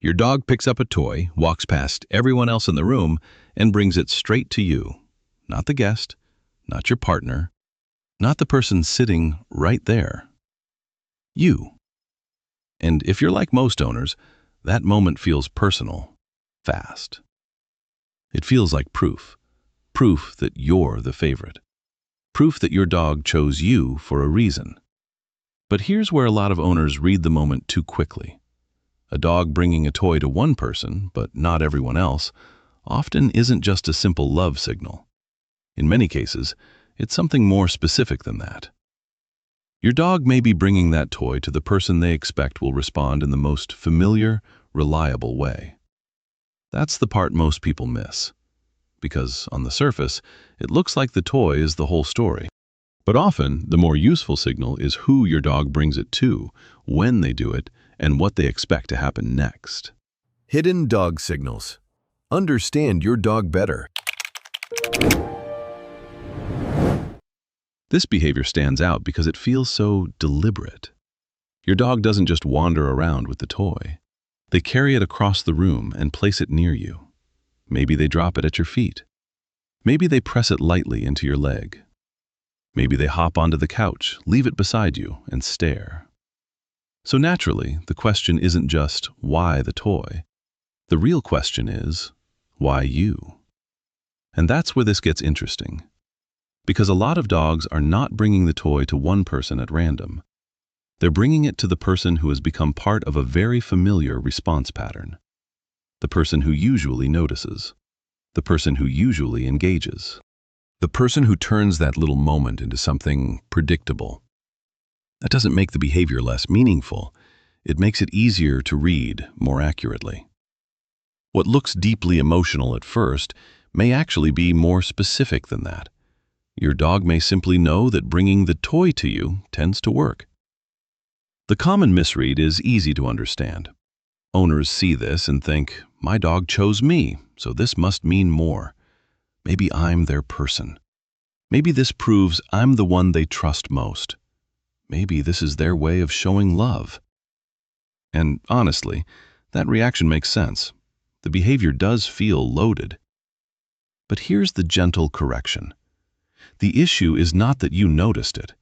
Your dog picks up a toy, walks past everyone else in the room, and brings it straight to you. Not the guest, not your partner, not the person sitting right there. You. And if you're like most owners, that moment feels personal, fast. It feels like proof. Proof that you're the favorite. Proof that your dog chose you for a reason. But here's where a lot of owners read the moment too quickly. A dog bringing a toy to one person, but not everyone else, often isn't just a simple love signal. In many cases, it's something more specific than that. Your dog may be bringing that toy to the person they expect will respond in the most familiar, reliable way. That's the part most people miss, because on the surface, it looks like the toy is the whole story. But often, the more useful signal is who your dog brings it to, when they do it, and what they expect to happen next. Hidden dog signals. Understand your dog better. This behavior stands out because it feels so deliberate. Your dog doesn't just wander around with the toy. They carry it across the room and place it near you. Maybe they drop it at your feet. Maybe they press it lightly into your leg. Maybe they hop onto the couch, leave it beside you, and stare. So naturally, the question isn't just, why the toy? The real question is, why you? And that's where this gets interesting. Because a lot of dogs are not bringing the toy to one person at random. They're bringing it to the person who has become part of a very familiar response pattern. The person who usually notices. The person who usually engages. The person who turns that little moment into something predictable. That doesn't make the behavior less meaningful. It makes it easier to read more accurately. What looks deeply emotional at first may actually be more specific than that. Your dog may simply know that bringing the toy to you tends to work. The common misread is easy to understand. Owners see this and think, my dog chose me, so this must mean more. Maybe I'm their person. Maybe this proves I'm the one they trust most. Maybe this is their way of showing love. And honestly, that reaction makes sense. The behavior does feel loaded. But here's the gentle correction. The issue is not that you noticed it.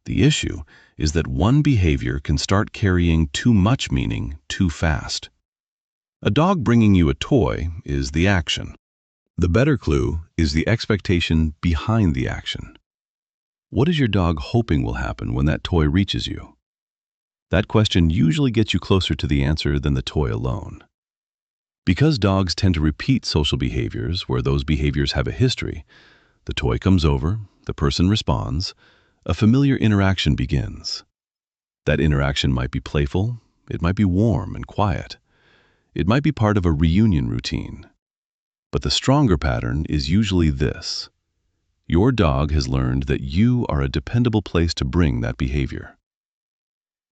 The issue is that one behavior can start carrying too much meaning too fast. A dog bringing you a toy is the action. The better clue is the expectation behind the action. What is your dog hoping will happen when that toy reaches you? That question usually gets you closer to the answer than the toy alone. Because dogs tend to repeat social behaviors where those behaviors have a history, the toy comes over, the person responds, a familiar interaction begins. That interaction might be playful, it might be warm and quiet. It might be part of a reunion routine. But the stronger pattern is usually this. Your dog has learned that you are a dependable place to bring that behavior.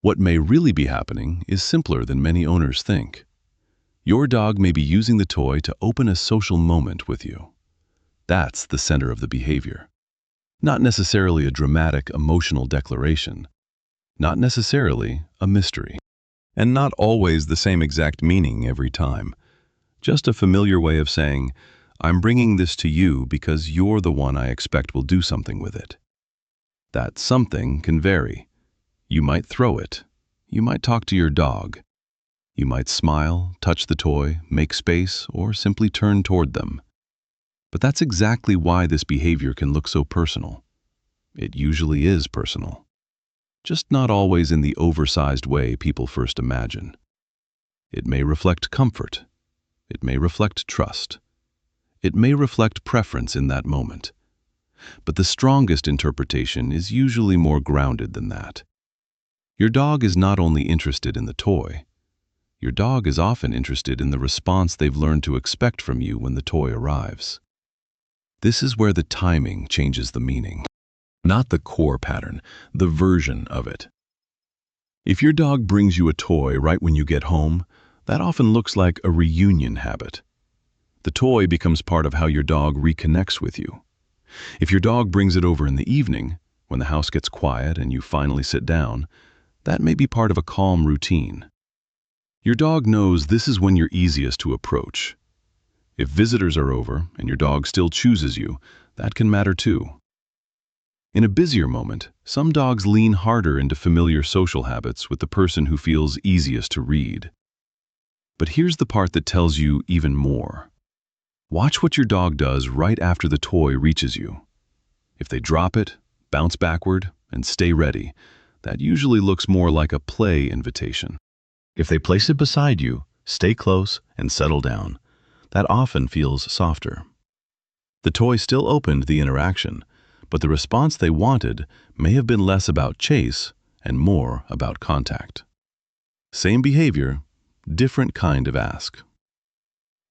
What may really be happening is simpler than many owners think. Your dog may be using the toy to open a social moment with you. That's the center of the behavior. Not necessarily a dramatic, emotional declaration. Not necessarily a mystery. And not always the same exact meaning every time. Just a familiar way of saying, I'm bringing this to you because you're the one I expect will do something with it. That something can vary. You might throw it. You might talk to your dog. You might smile, touch the toy, make space, or simply turn toward them. But that's exactly why this behavior can look so personal. It usually is personal. Just not always in the oversized way people first imagine. It may reflect comfort. It may reflect trust. It may reflect preference in that moment. But the strongest interpretation is usually more grounded than that. Your dog is not only interested in the toy. Your dog is often interested in the response they've learned to expect from you when the toy arrives. This is where the timing changes the meaning. Not the core pattern, the version of it. If your dog brings you a toy right when you get home, that often looks like a reunion habit. The toy becomes part of how your dog reconnects with you. If your dog brings it over in the evening, when the house gets quiet and you finally sit down, that may be part of a calm routine. Your dog knows this is when you're easiest to approach. If visitors are over and your dog still chooses you, that can matter too. In a busier moment, some dogs lean harder into familiar social habits with the person who feels easiest to read. But here's the part that tells you even more. Watch what your dog does right after the toy reaches you. If they drop it, bounce backward, and stay ready, that usually looks more like a play invitation. If they place it beside you, stay close, and settle down, that often feels softer. The toy still opened the interaction, but the response they wanted may have been less about chase and more about contact. Same behavior, different kind of ask.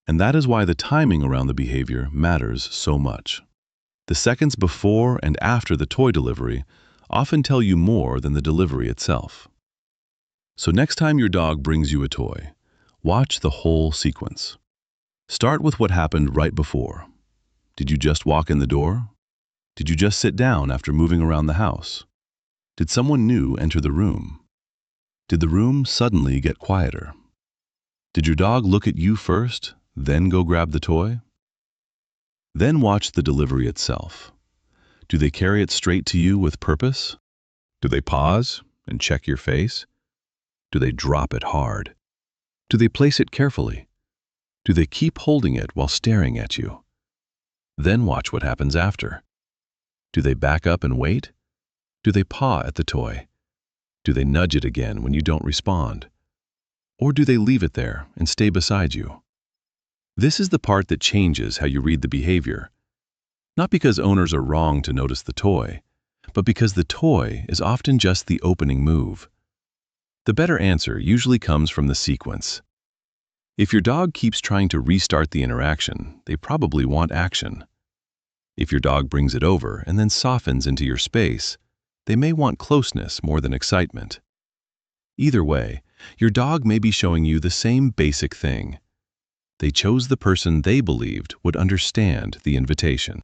And that is why the timing around the behavior matters so much. The seconds before and after the toy delivery often tell you more than the delivery itself. So next time your dog brings you a toy, watch the whole sequence. Start with what happened right before. Did you just walk in the door? Did you just sit down after moving around the house? Did someone new enter the room? Did the room suddenly get quieter? Did your dog look at you first, then go grab the toy? Then watch the delivery itself. Do they carry it straight to you with purpose? Do they pause and check your face? Do they drop it hard? Do they place it carefully? Do they keep holding it while staring at you? Then watch what happens after. Do they back up and wait? Do they paw at the toy? Do they nudge it again when you don't respond? Or do they leave it there and stay beside you? This is the part that changes how you read the behavior. Not because owners are wrong to notice the toy, but because the toy is often just the opening move. The better answer usually comes from the sequence. If your dog keeps trying to restart the interaction, they probably want action. If your dog brings it over and then softens into your space, they may want closeness more than excitement. Either way, your dog may be showing you the same basic thing. They chose the person they believed would understand the invitation.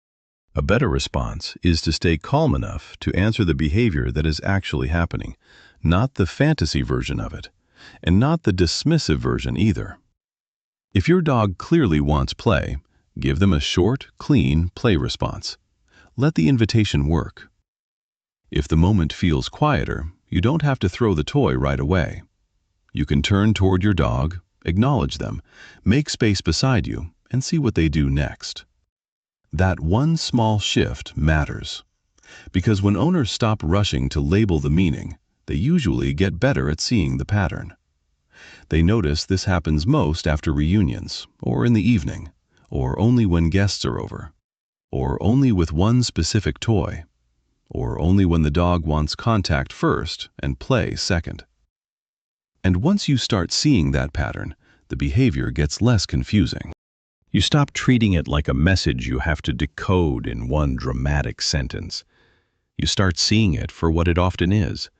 A better response is to stay calm enough to answer the behavior that is actually happening, not the fantasy version of it, and not the dismissive version either. If your dog clearly wants play, give them a short, clean play response. Let the invitation work. If the moment feels quieter, you don't have to throw the toy right away. You can turn toward your dog, acknowledge them, make space beside you, and see what they do next. That one small shift matters, because when owners stop rushing to label the meaning, they usually get better at seeing the pattern. They notice this happens most after reunions, or in the evening, or only when guests are over, or only with one specific toy, or only when the dog wants contact first and play second. And once you start seeing that pattern, the behavior gets less confusing. You stop treating it like a message you have to decode in one dramatic sentence. You start seeing it for what it often is,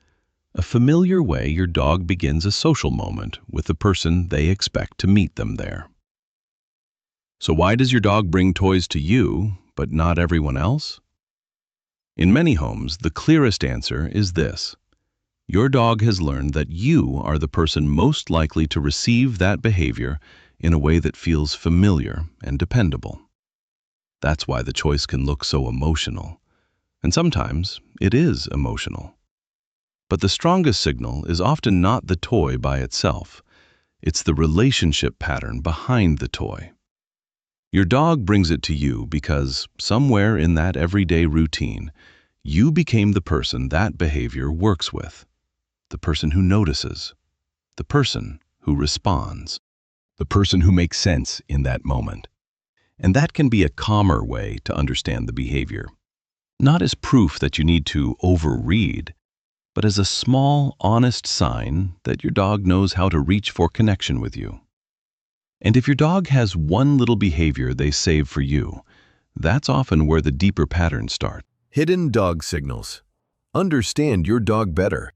a familiar way your dog begins a social moment with the person they expect to meet them there. So why does your dog bring toys to you, but not everyone else? In many homes, the clearest answer is this. Your dog has learned that you are the person most likely to receive that behavior in a way that feels familiar and dependable. That's why the choice can look so emotional. And sometimes it is emotional. But the strongest signal is often not the toy by itself. It's the relationship pattern behind the toy. Your dog brings it to you because somewhere in that everyday routine, you became the person that behavior works with. The person who notices, the person who responds, the person who makes sense in that moment. And that can be a calmer way to understand the behavior. Not as proof that you need to overread, but as a small, honest sign that your dog knows how to reach for connection with you. And if your dog has one little behavior they save for you, that's often where the deeper patterns start. Hidden dog signals. Understand your dog better.